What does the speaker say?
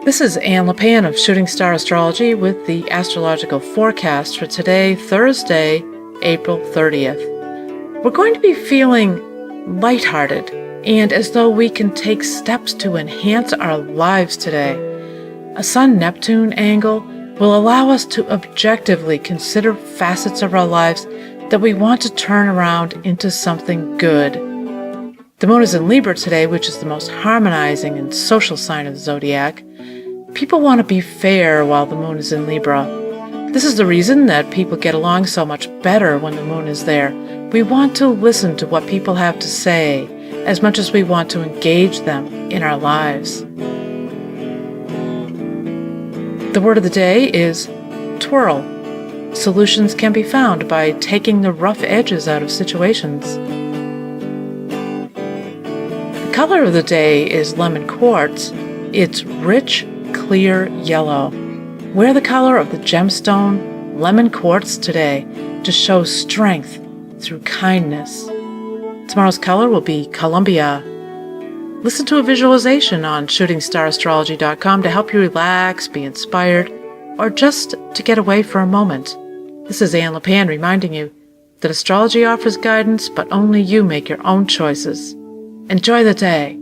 This is Anne LePan of Shooting Star Astrology with the astrological forecast for today, Thursday, April 30th. We're going to be feeling lighthearted and as though we can take steps to enhance our lives today. A Sun-Neptune angle will allow us to objectively consider facets of our lives that we want to turn around into something good. The moon is in Libra today, which is the most harmonizing and social sign of the zodiac. People want to be fair while the moon is in Libra. This is the reason that people get along so much better when the moon is there. We want to listen to what people have to say as much as we want to engage them in our lives. The word of the day is twirl. Solutions can be found by taking the rough edges out of situations. The color of the day is lemon quartz. It's rich, clear yellow. Wear the color of the gemstone lemon quartz today to show strength through kindness. Tomorrow's color will be Columbia. Listen to a visualization on shootingstarrastrology.com to help you relax, be inspired, or just to get away for a moment. This is Anne LePan reminding you that astrology offers guidance, but only you make your own choices. Enjoy the day.